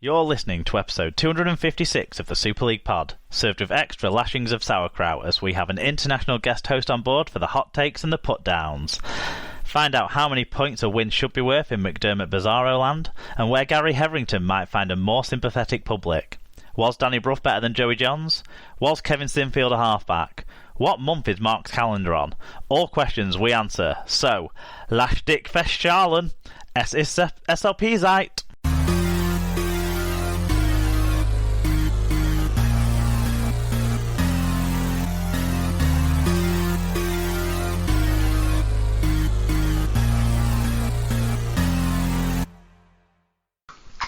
You're listening to episode 256 of the Super League Pod, served with extra lashings of sauerkraut as we have an international guest host on board for the hot takes and the put-downs. Find out how many points a win should be worth in McDermott Bizarro land, and where Gary Heverington might find a more sympathetic public. Was Danny Brough better than Joey Johns? Was Kevin Sinfield a halfback? What month is Mark's calendar on? All questions we answer. So, lash dick fest Charlen. Es ist SLP Zeit.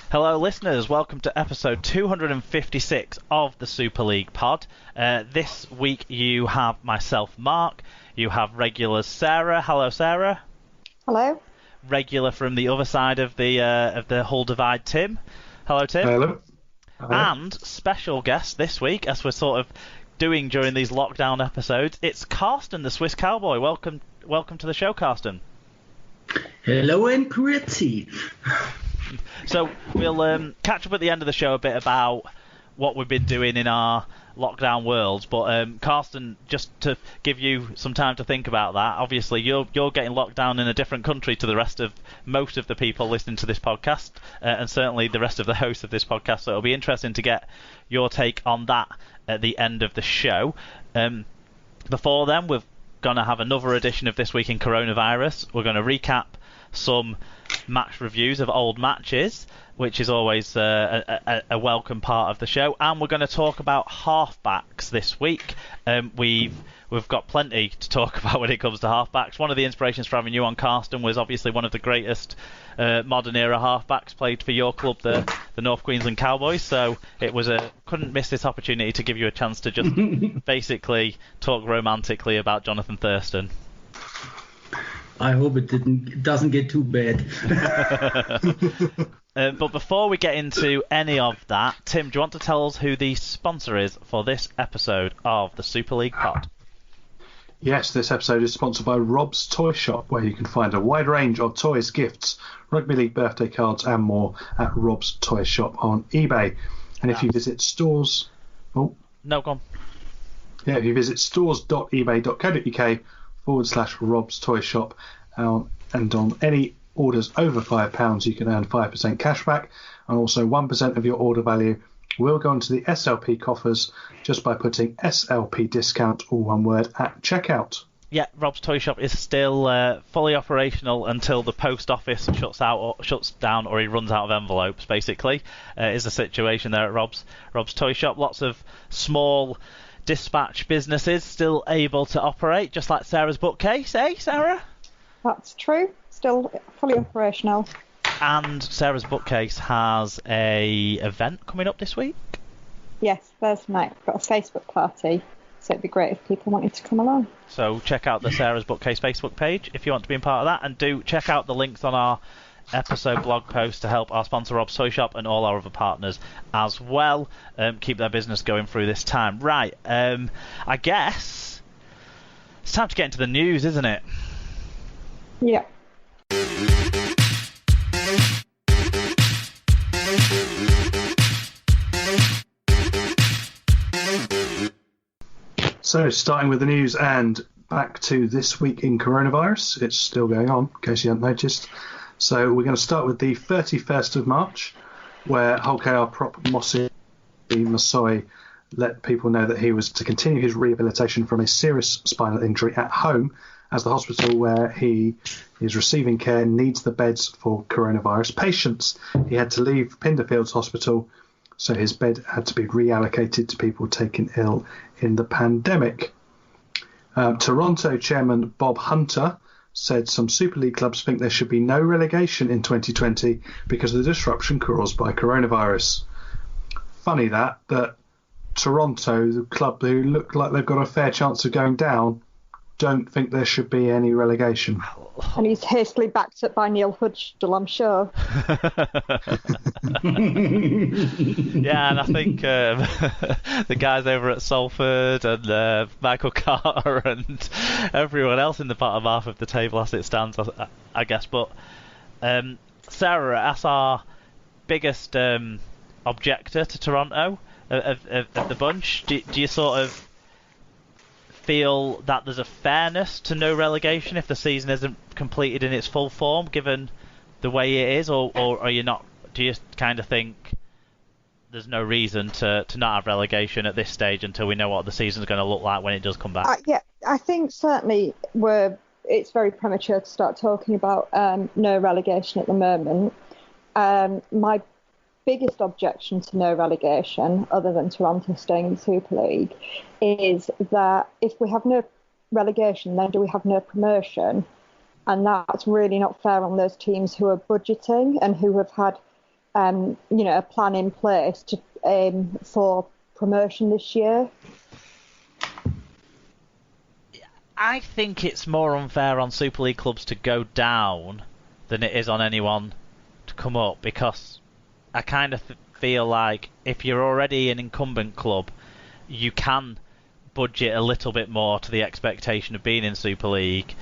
Hello listeners, welcome to episode 256 of the Super League Pod. This week you have myself, Mark, you have regular Sarah. Hello Sarah. Hello. Regular from the other side of the Hull Divide, Tim. Hello Tim. Hello. And special guest this week, as we're sort of doing during these lockdown episodes, it's Karsten, the Swiss Cowboy. Welcome to the show, Karsten. Hello and pretty. So we'll catch up at the end of the show a bit about what we've been doing in our lockdown worlds. But Karsten, just to give you some time to think about that, obviously you're getting locked down in a different country to the rest of most of the people listening to this podcast, and certainly the rest of the hosts of this podcast. So it'll be interesting to get your take on that at the end of the show. Before then, we're going to have another edition of This Week in Coronavirus. We're going to recap some match reviews of old matches, which is always a welcome part of the show, and we're going to talk about halfbacks this week. We've got plenty to talk about when it comes to halfbacks. One of the inspirations for having you on, Karsten, was obviously one of the greatest modern era halfbacks played for your club, the North Queensland Cowboys, so it was couldn't miss this opportunity to give you a chance to just basically talk romantically about Jonathan Thurston. I hope it doesn't get too bad. But before we get into any of that, Tim, do you want to tell us who the sponsor is for this episode of the Super League Pod? Yes, this episode is sponsored by Rob's Toy Shop, where you can find a wide range of toys, gifts, rugby league birthday cards and more at Rob's Toy Shop on eBay. And if you visit stores... Oh. No, go on. Yeah, if you visit stores.ebay.co.uk/Rob's Toy Shop, and on any orders over £5 you can earn 5% cashback, and also 1% of your order value will go into the SLP coffers just by putting SLP discount, all one word, at checkout. Yeah, Rob's Toy Shop is still fully operational until the post office shuts down or he runs out of envelopes, basically, is the situation there at Rob's Toy Shop. Lots of small dispatch businesses still able to operate, just like Sarah's bookcase, eh, Sarah? That's true. Still fully operational. And Sarah's bookcase has a event coming up this week? Yes, Thursday night. We've got a Facebook party, so it'd be great if people wanted to come along. So check out the Sarah's Bookcase Facebook page if you want to be a part of that, and do check out the links on our episode blog post to help our sponsor Rob's Toy Shop and all our other partners as well. Keep their business going through this time. Right, I guess it's time to get into the news, isn't it? Yeah. So, starting with the news and back to This Week in Coronavirus. It's still going on, in case you haven't noticed. So we're going to start with the 31st of March, where Hull KR prop Mossy Masoi let people know that he was to continue his rehabilitation from a serious spinal injury at home, as the hospital where he is receiving care needs the beds for coronavirus patients. He had to leave Pinderfields Hospital, so his bed had to be reallocated to people taken ill in the pandemic. Toronto chairman Bob Hunter said some Super League clubs think there should be no relegation in 2020 because of the disruption caused by coronavirus. Funny that Toronto, the club who look like they've got a fair chance of going down, don't think there should be any relegation. And he's hastily backed up by Neil Hudgell, I'm sure. Yeah, and I think the guys over at Salford and Michael Carter and everyone else in the bottom half of the table as it stands, I guess. But Sarah, as our biggest objector to Toronto of the bunch. Do you sort of feel that there's a fairness to no relegation if the season isn't completed in its full form, given the way it is, or are you not? Do you kind of think there's no reason to not have relegation at this stage until we know what the season's going to look like when it does come back? Yeah, I think certainly it's very premature to start talking about no relegation at the moment. My biggest objection to no relegation, other than Toronto staying in the Super League, is that if we have no relegation, then do we have no promotion? And that's really not fair on those teams who are budgeting and who have had a plan in place to aim for promotion this year. I think it's more unfair on Super League clubs to go down than it is on anyone to come up, because I kind of feel like if you're already an incumbent club, you can budget a little bit more to the expectation of being in Super League,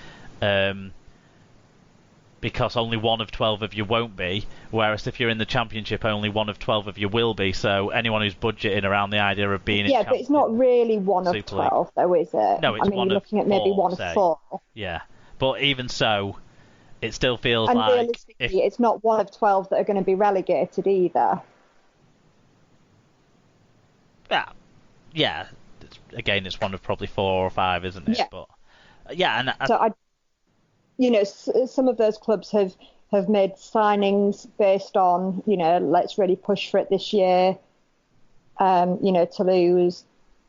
because only 1 of 12 of you won't be, whereas if you're in the Championship, only 1 of 12 of you will be. So anyone who's budgeting around the idea of being in but it's not really 1 of 12, though, is it? No, it's you're looking at maybe 1 of 4. Yeah, but even so, it still feels and like... And realistically, it's not 1 of 12 that are going to be relegated either. Yeah. It's 1 of probably 4 or 5, isn't it? Yeah. But and some of those clubs have made signings based on, let's really push for it this year. Toulouse,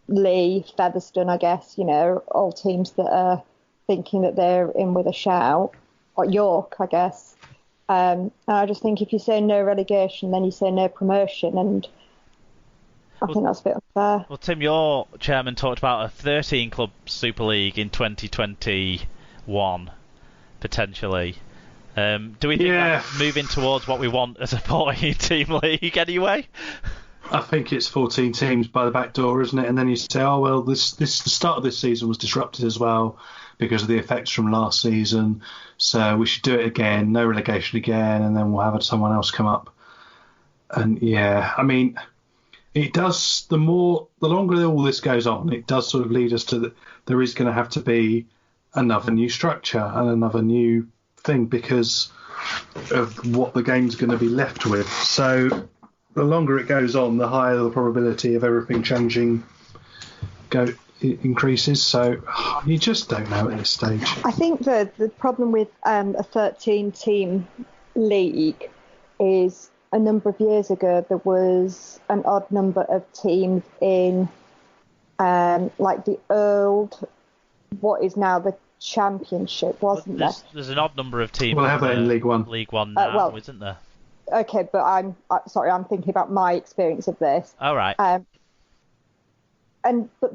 Lee, Featherstone, I guess, all teams that are thinking that they're in with a shout. Or York, I guess. And I just think if you say no relegation, then you say no promotion, and I think that's a bit unfair. Well, Tim, your chairman talked about a 13-club Super League in 2021, potentially. Do we think that's moving towards what we want as a 14-team league anyway? I think it's 14 teams by the back door, isn't it? And then you say, oh, well, the start of this season was disrupted as well because of the effects from last season. So we should do it again, no relegation again, and then we'll have someone else come up. And it does, the longer all this goes on, it does sort of lead us to there is going to have to be another new structure and another new thing because of what the game's going to be left with. So the longer it goes on, the higher the probability of everything changing increases. So you just don't know at this stage. I think the problem with a 13-team league is a number of years ago there was an odd number of teams in like the old, what is now the Championship, wasn't there? There's an odd number of teams. We'll have that in League One. League One now, isn't there? Okay, but I'm thinking about my experience of this. All right. But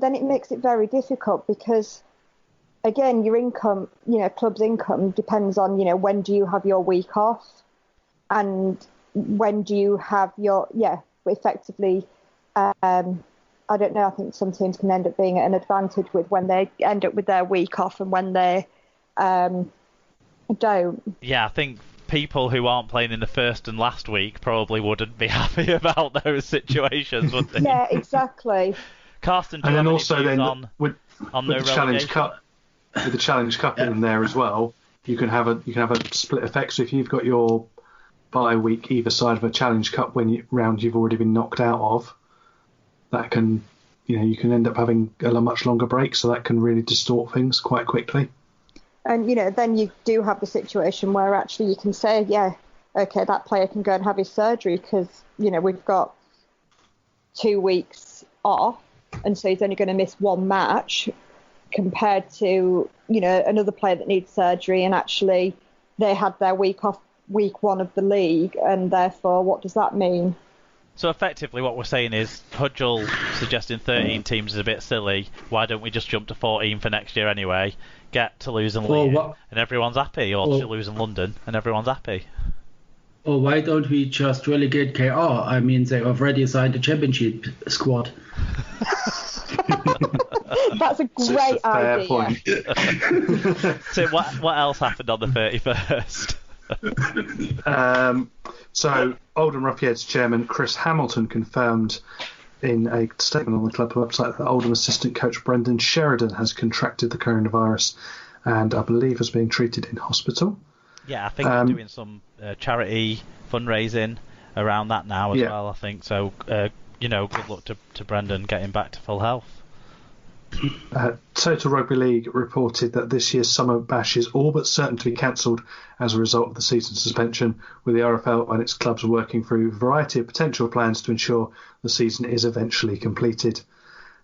then it makes it very difficult because, again, your income, club's income depends on, when do you have your week off, and when do you have your effectively. I don't know. I think some teams can end up being at an advantage with when they end up with their week off and when they don't. Yeah, I think people who aren't playing in the first and last week probably wouldn't be happy about those situations, would they? Yeah, exactly. Carsten, and then also then with the Challenge Cup, with the Challenge Cup in there as well, you can have a split effect. So if you've got your bye week either side of a Challenge Cup round you've already been knocked out of, that can, you can end up having a much longer break, so that can really distort things quite quickly. And, then you do have the situation where actually you can say, okay, that player can go and have his surgery because, we've got 2 weeks off, and so he's only going to miss 1 match compared to, another player that needs surgery and actually they had their week off week 1 of the league, and therefore what does that mean? So effectively what we're saying is Hudgel suggesting 13 teams is a bit silly. Why don't we just jump to 14 for next year anyway? Get Toulouse and Lyon and everyone's happy, or Toulouse and London and everyone's happy. Or why don't we just relegate KR? I mean, they already signed a championship squad. That's a great idea. Point. So what else happened on the 31st? So, Oldham Roughheads chairman Chris Hamilton confirmed in a statement on the club website that Oldham assistant coach Brendan Sheridan has contracted the coronavirus and I believe is being treated in hospital. Yeah, I think they're doing some charity fundraising around that now as well, I think. So, good luck to Brendan getting back to full health. Total Rugby League reported that this year's summer bash is all but certain to be cancelled as a result of the season suspension, with the RFL and its clubs working through a variety of potential plans to ensure the season is eventually completed.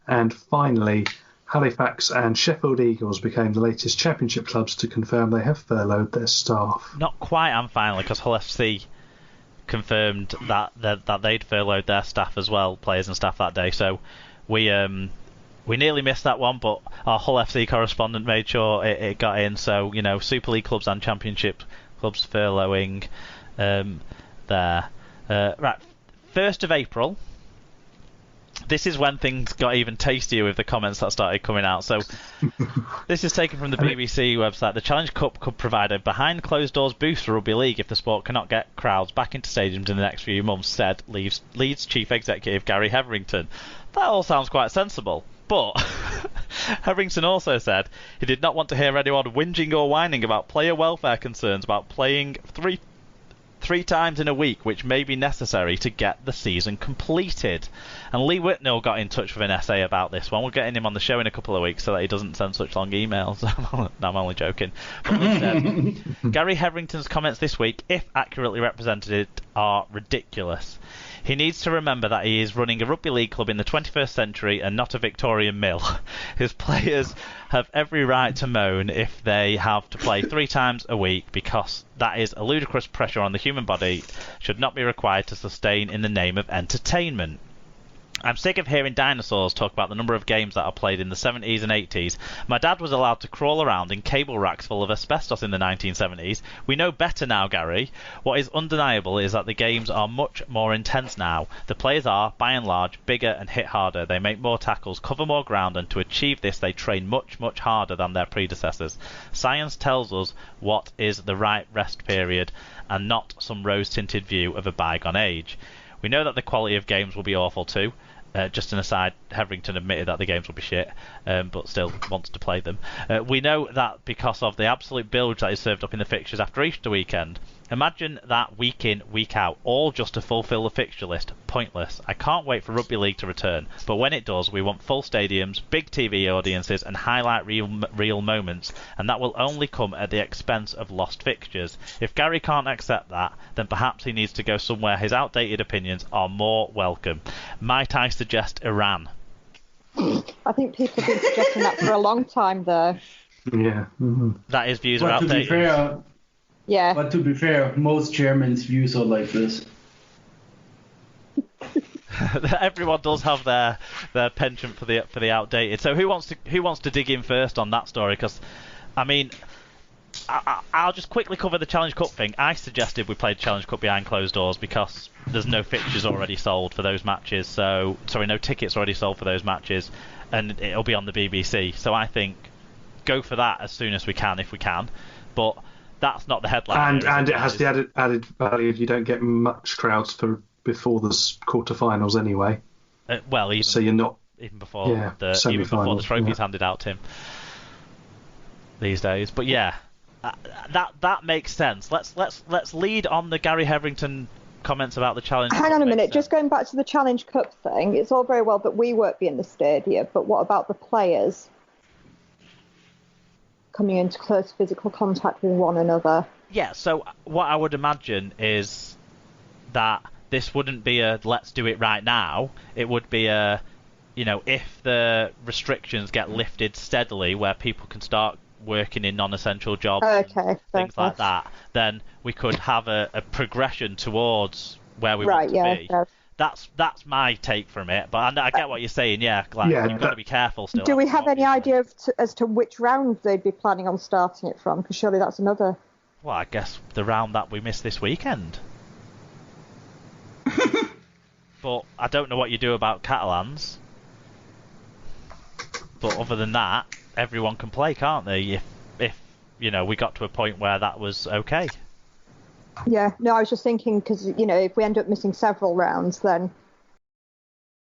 And finally, Halifax and Sheffield Eagles became the latest championship clubs to confirm they have furloughed their staff. Not quite, and finally, because Hull FC confirmed that they'd furloughed their staff as well, players and staff that day. So we nearly missed that one, but our Hull FC correspondent made sure it got in. So, Super League clubs and Championship clubs furloughing there. Right, 1st of April. This is when things got even tastier with the comments that started coming out. So, this is taken from the BBC website. The Challenge Cup could provide a behind closed doors boost for rugby league if the sport cannot get crowds back into stadiums in the next few months, said Leeds Chief Executive Gary Hetherington. That all sounds quite sensible. But Hetherington also said he did not want to hear anyone whinging or whining about player welfare concerns about playing three times in a week, which may be necessary to get the season completed. And Lee Whitnell got in touch with an essay about this one. We're getting him on the show in a couple of weeks so that he doesn't send such long emails. No, I'm only joking. But Lee said, Gary Hetherington's comments this week, if accurately represented, are ridiculous. He needs to remember that he is running a rugby league club in the 21st century and not a Victorian mill. His players have every right to moan if they have to play 3 times a week, because that is a ludicrous pressure on the human body, should not be required to sustain in the name of entertainment. I'm sick of hearing dinosaurs talk about the number of games that are played in the 70s and 80s. My dad was allowed to crawl around in cable racks full of asbestos in the 1970s. We know better now, Gary. What is undeniable is that the games are much more intense now. The players are, by and large, bigger and hit harder. They make more tackles, cover more ground, and to achieve this they train much, much harder than their predecessors. Science tells us what is the right rest period and not some rose-tinted view of a bygone age. We know that the quality of games will be awful too. Just an aside, Hetherington admitted that the games will be shit, but still wants to play them. We know that because of the absolute bilge that is served up in the fixtures after Easter weekend. Imagine that week in, week out, all just to fulfil the fixture list. Pointless. I can't wait for rugby league to return, but when it does, we want full stadiums, big TV audiences, and highlight real moments, and that will only come at the expense of lost fixtures. If Gary can't accept that, then perhaps he needs to go somewhere his outdated opinions are more welcome. Might I suggest Iran? I think people have been suggesting that for a long time, though. Yeah. Mm-hmm. That his views are outdated. Yeah. But to be fair, most chairmen's views are like this. Everyone does have their penchant for the outdated. So who wants to dig in first on that story? Because, I mean, I'll just quickly cover the Challenge Cup thing. I suggested we played Challenge Cup behind closed doors because there's no fixtures already sold for those matches. So, sorry, no tickets already sold for those matches, and it'll be on the BBC. So I think go for that as soon as we can, if we can. But that's not the headline. And it has the added value if you don't get much crowds for before the quarterfinals anyway. Well, even so you're not even before the trophies handed out to him these days. But yeah, that makes sense. Let's lead on the Gary Hetherington comments about the Challenge. Hang on a minute, just going back to the Challenge Cup thing. It's all very well that we won't be in the stadium, but what about the players coming into close physical contact with one another? Yeah, so what I would imagine is that this wouldn't be a let's do it right now. It would be a, if the restrictions get lifted steadily where people can start working in non-essential jobs, things like that, then we could have a progression towards where we want to be. Yeah. That's my take from it, but I get what you're saying. You've got to be careful still. Do we have any idea as to which round they'd be planning on starting it from? Because surely that's another. Well, I guess the round that we missed this weekend. But I don't know what you do about Catalans. But other than that, everyone can play, can't they? If we got to a point where that was okay. Yeah, no, I was just thinking because, if we end up missing several rounds, then